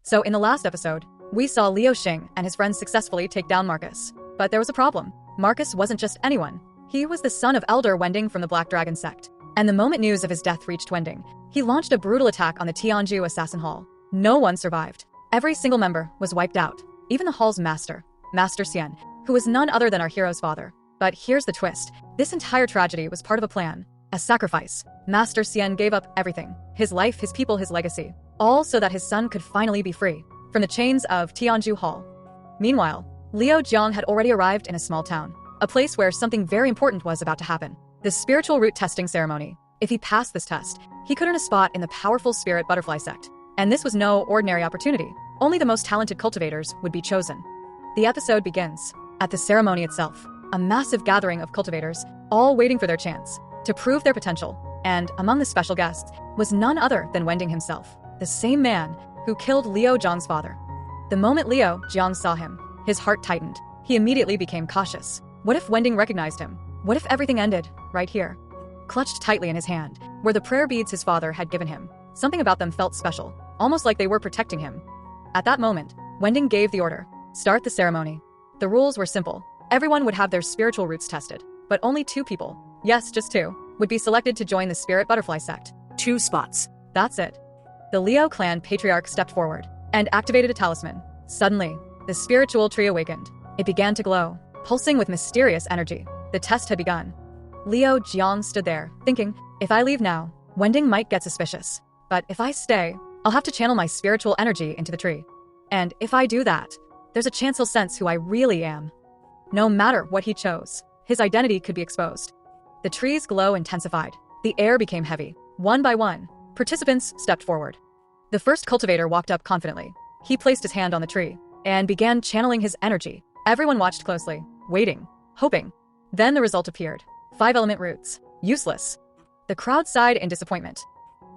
So in the last episode, we saw Liu Xing and his friends successfully take down Marcus. But there was a problem. Marcus wasn't just anyone. He was the son of Elder Wending from the Black Dragon Sect. And the moment news of his death reached Wending, he launched a brutal attack on the Yinzhou assassin hall. No one survived. Every single member was wiped out. Even the hall's master, Master Xian, who was none other than our hero's father. But here's the twist. This entire tragedy was part of a plan. A sacrifice. Master Xian gave up everything. His life, his people, his legacy. All so that his son could finally be free from the chains of Tianzhu Hall. Meanwhile, Liu Jiang had already arrived in a small town. A place where something very important was about to happen. The spiritual root testing ceremony. If he passed this test, he could earn a spot in the powerful Spirit Butterfly Sect. And this was no ordinary opportunity. Only the most talented cultivators would be chosen. The episode begins. At the ceremony itself, a massive gathering of cultivators, all waiting for their chance to prove their potential. And among the special guests was none other than Wending himself, the same man who killed Liu Jiang's father. The moment Liu Jiang saw him, his heart tightened. He immediately became cautious. What if Wending recognized him? What if everything ended right here? Clutched tightly in his hand were the prayer beads his father had given him. Something about them felt special, almost like they were protecting him. At that moment, Wending gave the order. Start the ceremony. The rules were simple. Everyone would have their spiritual roots tested, but only 2 people, yes, just 2, would be selected to join the Spirit Butterfly Sect. 2 spots. That's it. The Liu clan patriarch stepped forward and activated a talisman. Suddenly, the spiritual tree awakened. It began to glow, pulsing with mysterious energy. The test had begun. Liu Jiang stood there, thinking, if I leave now, Wending might get suspicious. But if I stay, I'll have to channel my spiritual energy into the tree. And if I do that, there's a chance he'll sense who I really am. No matter what he chose, his identity could be exposed. The tree's glow intensified. The air became heavy. One by one, participants stepped forward. The first cultivator walked up confidently. He placed his hand on the tree and began channeling his energy. Everyone watched closely, waiting, hoping. Then the result appeared. 5-element roots. Useless. The crowd sighed in disappointment.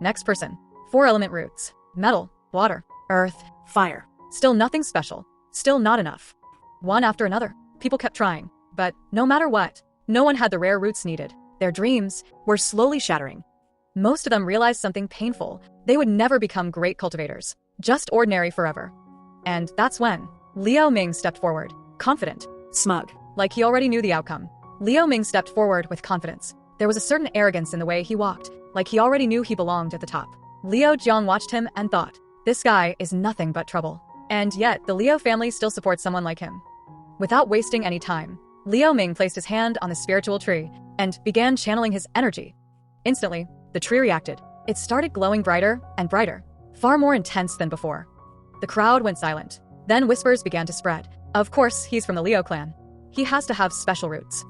Next person. 4-element roots. Metal, water, earth, Fire. Still nothing special. Still not enough. One after another, people kept trying. But no matter what, no one had the rare roots needed. Their dreams were slowly shattering. Most of them realized something painful. They would never become great cultivators. Just ordinary forever. And that's when Liu Ming stepped forward, confident, Smug. like he already knew the outcome. Liu Ming stepped forward with confidence. There was a certain arrogance in the way he walked, like he already knew he belonged at the top. Liu Jiang watched him and thought, this guy is nothing but trouble. And yet, the Liu family still supports someone like him. Without wasting any time, Liu Ming placed his hand on the spiritual tree and began channeling his energy. Instantly, the tree reacted. It started glowing brighter and brighter, far more intense than before. The crowd went silent. Then whispers began to spread. Of course, he's from the Liu clan. He has to have special roots.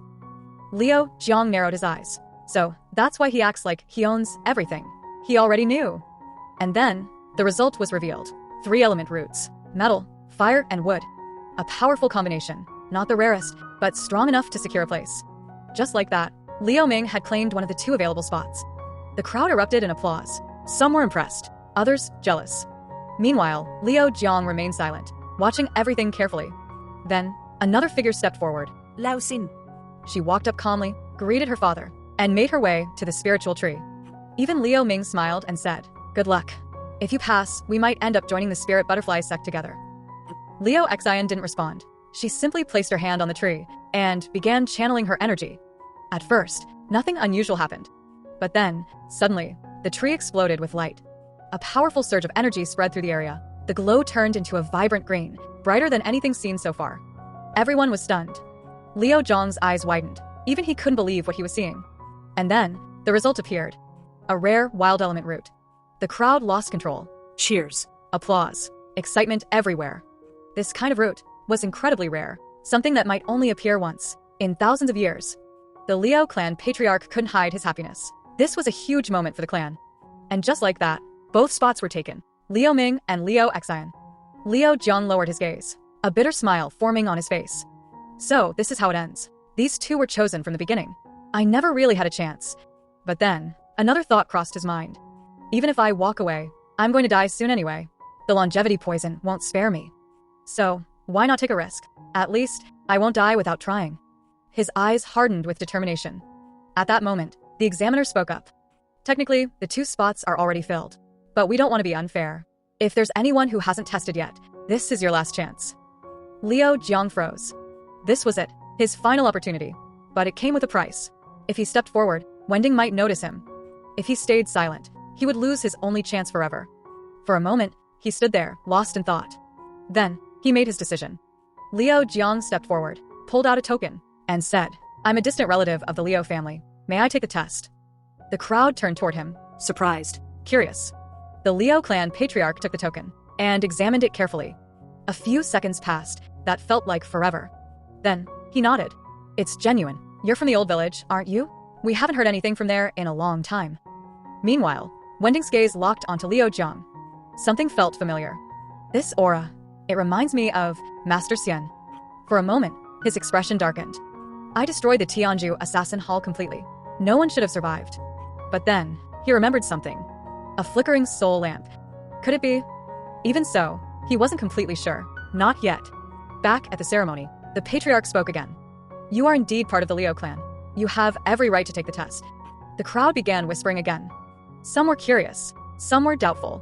Liu Jiang narrowed his eyes. So, that's why he acts like he owns everything. He already knew. And then, the result was revealed. 3-element roots. Metal, fire, and wood. A powerful combination. Not the rarest, but strong enough to secure a place. Just like that, Liu Ming had claimed one of the 2 available spots. The crowd erupted in applause. Some were impressed, others jealous. Meanwhile, Liu Jiang remained silent, watching everything carefully. Then, another figure stepped forward. Lao Xin. She walked up calmly, greeted her father, and made her way to the spiritual tree. Even Liu Ming smiled and said, good luck. If you pass, we might end up joining the Spirit Butterfly Sect together. Liu Xian didn't respond. She simply placed her hand on the tree and began channeling her energy. At first, nothing unusual happened. But then, suddenly, the tree exploded with light. A powerful surge of energy spread through the area. The glow turned into a vibrant green, brighter than anything seen so far. Everyone was stunned. Liu Jiang's eyes widened. Even he couldn't believe what he was seeing. And then, the result appeared. A rare, wild element root. The crowd lost control. Cheers. Applause. Excitement everywhere. This kind of root was incredibly rare, something that might only appear once in thousands of years. The Liu clan patriarch couldn't hide his happiness. This was a huge moment for the clan. And just like that, both spots were taken. Liu Ming and Liu Xian. Liu Jiang lowered his gaze, a bitter smile forming on his face. So, this is how it ends. These 2 were chosen from the beginning. I never really had a chance. But then, another thought crossed his mind. Even if I walk away, I'm going to die soon anyway. The longevity poison won't spare me. So, why not take a risk? At least, I won't die without trying. His eyes hardened with determination. At that moment, the examiner spoke up. Technically, the 2 spots are already filled. But we don't want to be unfair. If there's anyone who hasn't tested yet, this is your last chance. Jiang froze. This was it, his final opportunity. But it came with a price. If he stepped forward, Wending might notice him. If he stayed silent, he would lose his only chance forever. For a moment, he stood there, lost in thought. Then, he made his decision. Jiang stepped forward, pulled out a token, and said, "I'm a distant relative of the Liu family. May I take the test?" The crowd turned toward him, surprised, curious. The Liu clan patriarch took the token and examined it carefully. A few seconds passed that felt like forever. Then, he nodded. "It's genuine. You're from the old village, aren't you? We haven't heard anything from there in a long time." Meanwhile, Wending's gaze locked onto Jiang. Something felt familiar. This aura, it reminds me of Master Xian. For a moment, his expression darkened. "I destroyed the Tianzhu assassin hall completely. No one should have survived." But then, he remembered something. A flickering soul lamp. Could it be? Even so, he wasn't completely sure. Not yet. Back at the ceremony, the patriarch spoke again. "You are indeed part of the Liu clan. You have every right to take the test." The crowd began whispering again. Some were curious, some were doubtful.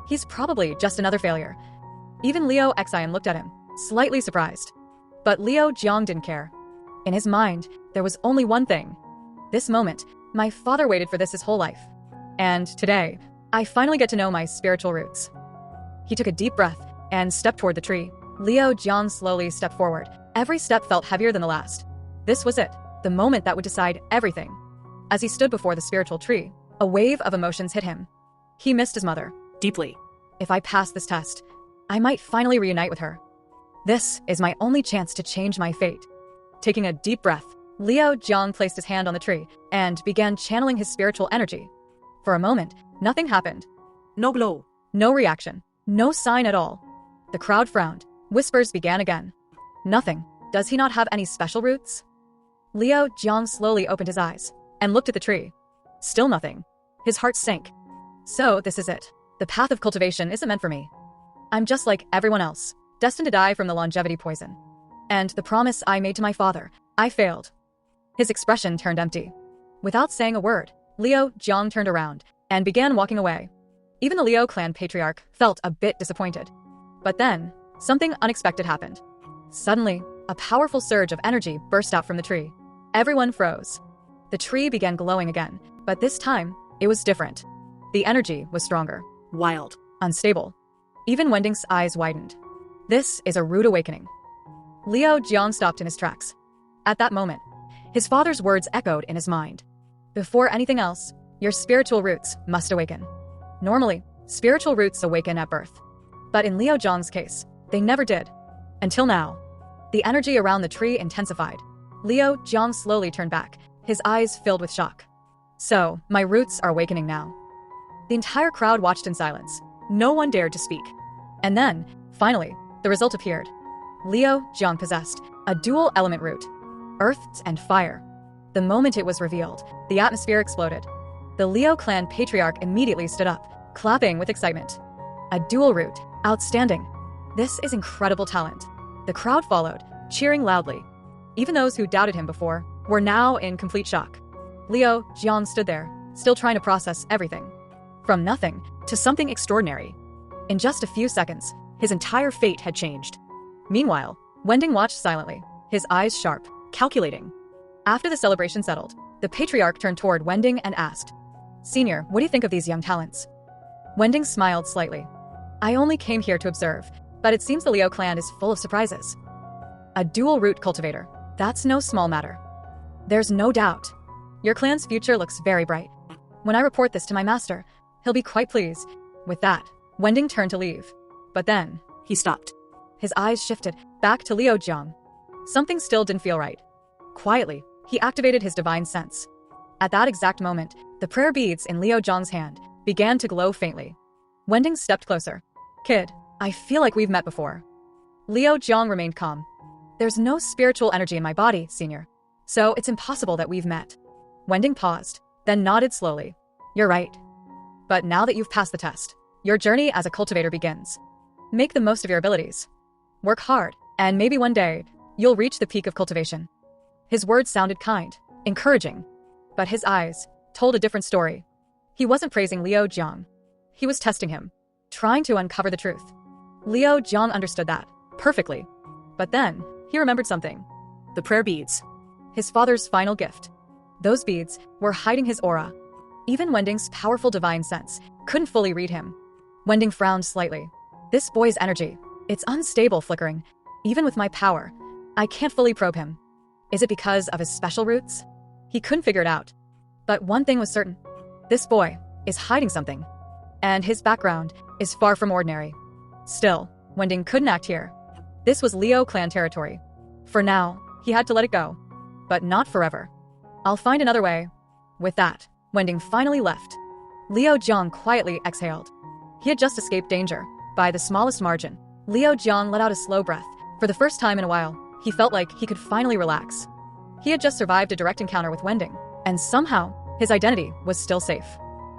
He's probably just another failure. Even Liu Xian looked at him, slightly surprised. But Jiang didn't care. In his mind, there was only one thing. This moment, my father waited for this his whole life. And today, I finally get to know my spiritual roots. He took a deep breath and stepped toward the tree. Jiang slowly stepped forward. Every step felt heavier than the last. This was it, the moment that would decide everything. As he stood before the spiritual tree, a wave of emotions hit him. He missed his mother, deeply. If I pass this test, I might finally reunite with her. This is my only chance to change my fate. Taking a deep breath, Jiang placed his hand on the tree and began channeling his spiritual energy. For a moment, nothing happened. No glow, no reaction, no sign at all. The crowd frowned. Whispers began again. Nothing. Does he not have any special roots? Jiang slowly opened his eyes and looked at the tree. Still nothing. His heart sank. So this is it. The path of cultivation isn't meant for me. I'm just like everyone else, destined to die from the longevity poison. And the promise I made to my father, I failed. His expression turned empty. Without saying a word, Jiang turned around and began walking away. Even the Liu clan patriarch felt a bit disappointed. But then, something unexpected happened. Suddenly, a powerful surge of energy burst out from the tree. Everyone froze. The tree began glowing again, but this time, it was different. The energy was stronger, wild, unstable. Even Wending's eyes widened. This is a rude awakening. Jiang stopped in his tracks. At that moment, his father's words echoed in his mind. Before anything else, your spiritual roots must awaken. Normally, spiritual roots awaken at birth. But in Jiang's case, they never did. Until now. The energy around the tree intensified. Jiang slowly turned back, his eyes filled with shock. So, my roots are awakening now. The entire crowd watched in silence. No one dared to speak. And then, finally, the result appeared. Jiang possessed a dual element root, earth and fire. The moment it was revealed, the atmosphere exploded. The Liu clan patriarch immediately stood up, clapping with excitement. A dual root, outstanding. This is incredible talent. The crowd followed, cheering loudly. Even those who doubted him before were now in complete shock. Jiang stood there, still trying to process everything. From nothing to something extraordinary. In just a few seconds, his entire fate had changed. Meanwhile, Wending watched silently, his eyes sharp, calculating. After the celebration settled, the patriarch turned toward Wending and asked, "Senior, what do you think of these young talents?" Wending smiled slightly. "I only came here to observe, but it seems the Liu clan is full of surprises." A dual root cultivator, that's no small matter. There's no doubt. Your clan's future looks very bright. When I report this to my master, he'll be quite pleased. With that, Wending turned to leave. But then, he stopped. His eyes shifted back to Jiang. Something still didn't feel right. Quietly, he activated his divine sense. At that exact moment, the prayer beads in Jiang's hand began to glow faintly. Wending stepped closer. "Kid, I feel like we've met before." Jiang remained calm. "There's no spiritual energy in my body, senior. So it's impossible that we've met." Wending paused, then nodded slowly. "You're right. But now that you've passed the test, your journey as a cultivator begins. Make the most of your abilities. Work hard, and maybe one day, you'll reach the peak of cultivation." His words sounded kind, encouraging. But his eyes told a different story. He wasn't praising Jiang. He was testing him. trying to uncover the truth. Liu Jiang understood that perfectly. But then, he remembered something. The prayer beads. His father's final gift. Those beads were hiding his aura. Even Wending's powerful divine sense couldn't fully read him. Wending frowned slightly. This boy's energy, it's unstable flickering. Even with my power, I can't fully probe him. Is it because of his special roots? He couldn't figure it out. But one thing was certain. This boy is hiding something. And his background is far from ordinary. Still, Wending couldn't act here. This was Liu clan territory. For now, he had to let it go. But not forever. I'll find another way. With that, Wending finally left. Liu Jiang quietly exhaled. He had just escaped danger, by the smallest margin. Liu Jiang let out a slow breath. For the first time in a while, he felt like he could finally relax. He had just survived a direct encounter with Wending, and somehow, his identity was still safe.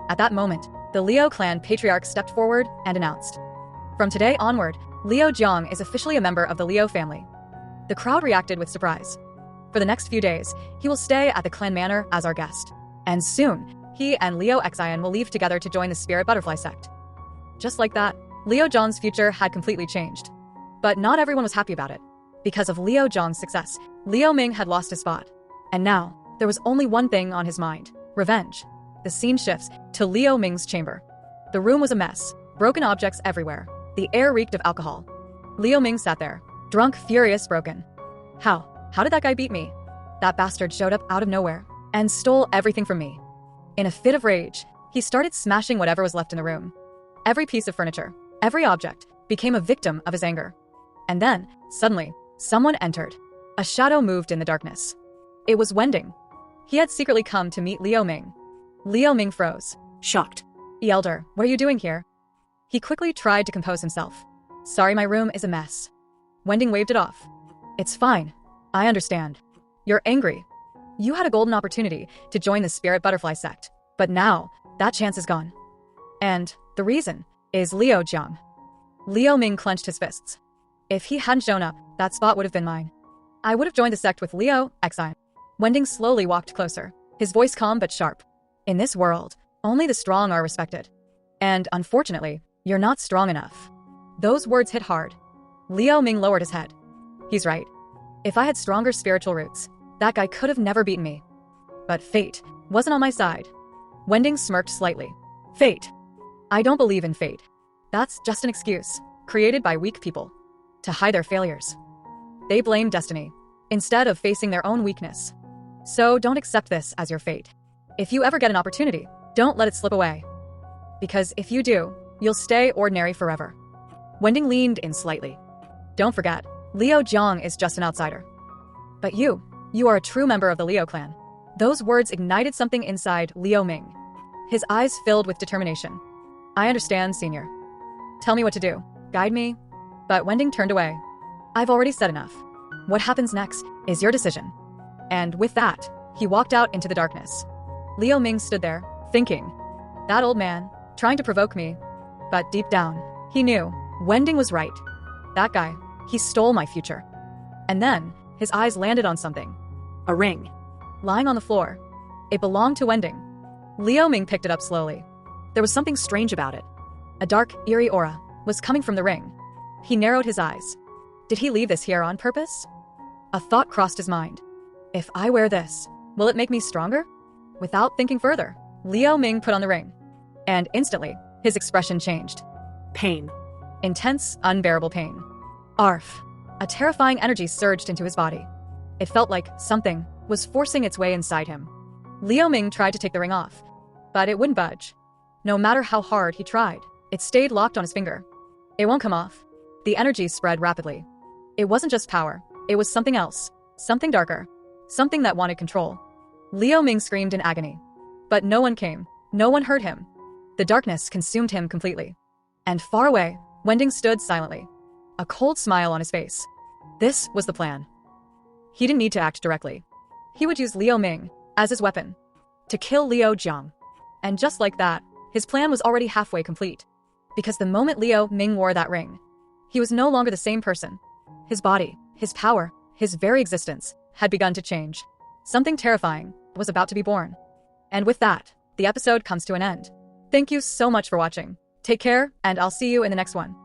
At that moment, the Liu clan patriarch stepped forward and announced, "From today onward, Liu Jiang is officially a member of the Liu family." The crowd reacted with surprise. For the next few days, he will stay at the clan manor as our guest. And soon, he and Liu Xian will leave together to join the Spirit Butterfly Sect. Just like that, Liu Jiang's future had completely changed. But not everyone was happy about it. Because of Liu Jiang's success, Liu Ming had lost his spot. And now, there was only one thing on his mind: revenge. The scene shifts to Liu Ming's chamber. The room was a mess, broken objects everywhere. The air reeked of alcohol. Liu Ming sat there, drunk, furious, broken. How did that guy beat me? That bastard showed up out of nowhere and stole everything from me. In a fit of rage, he started smashing whatever was left in the room. Every piece of furniture, every object, became a victim of his anger. And then, suddenly, someone entered. A shadow moved in the darkness. It was Wending. He had secretly come to meet Liu Ming. Liu Ming froze, shocked. "Elder, what are you doing here?" He quickly tried to compose himself. "Sorry, my room is a mess." Wending waved it off. "It's fine. I understand. You're angry. You had a golden opportunity to join the Spirit Butterfly Sect, but now that chance is gone. And the reason is Liu Jiang." Liu Ming clenched his fists. "If he hadn't shown up, that spot would have been mine. I would have joined the sect with Liu Xian." Wending slowly walked closer, his voice calm but sharp. "In this world, only the strong are respected. And unfortunately, you're not strong enough." Those words hit hard. Liu Ming lowered his head. He's right. If I had stronger spiritual roots, that guy could have never beaten me. But fate wasn't on my side. Wending smirked slightly. "Fate? I don't believe in fate. That's just an excuse, created by weak people, to hide their failures. They blame destiny, instead of facing their own weakness. So don't accept this as your fate. If you ever get an opportunity, don't let it slip away. Because if you do, you'll stay ordinary forever." Wending leaned in slightly. "Don't forget, Liu Jiang is just an outsider. But you are a true member of the Liu clan." Those words ignited something inside Liu Ming. His eyes filled with determination. "I understand, senior. Tell me what to do. Guide me." But Wending turned away. "I've already said enough. What happens next is your decision." And with that, he walked out into the darkness. Liu Ming stood there, thinking, that old man, trying to provoke me. But deep down, he knew Wending was right. That guy, he stole my future. And then, his eyes landed on something. A ring. Lying on the floor. It belonged to Wending. Liu Ming picked it up slowly. There was something strange about it. A dark, eerie aura was coming from the ring. He narrowed his eyes. Did he leave this here on purpose? A thought crossed his mind. If I wear this, will it make me stronger? Without thinking further, Liu Ming put on the ring. And instantly, his expression changed. Pain. Intense, unbearable pain. Arf. A terrifying energy surged into his body. It felt like something was forcing its way inside him. Liu Ming tried to take the ring off, but it wouldn't budge. No matter how hard he tried, it stayed locked on his finger. It won't come off. The energy spread rapidly. It wasn't just power, it was something else, something darker, something that wanted control. Liu Ming screamed in agony. But no one came, no one heard him. The darkness consumed him completely. And far away, Wending stood silently, a cold smile on his face. This was the plan. He didn't need to act directly. He would use Liu Ming as his weapon to kill Liu Jiang. And just like that, his plan was already halfway complete. Because the moment Liu Ming wore that ring, he was no longer the same person. His body, his power, his very existence had begun to change. Something terrifying was about to be born. And with that, the episode comes to an end. Thank you so much for watching. Take care, and I'll see you in the next one.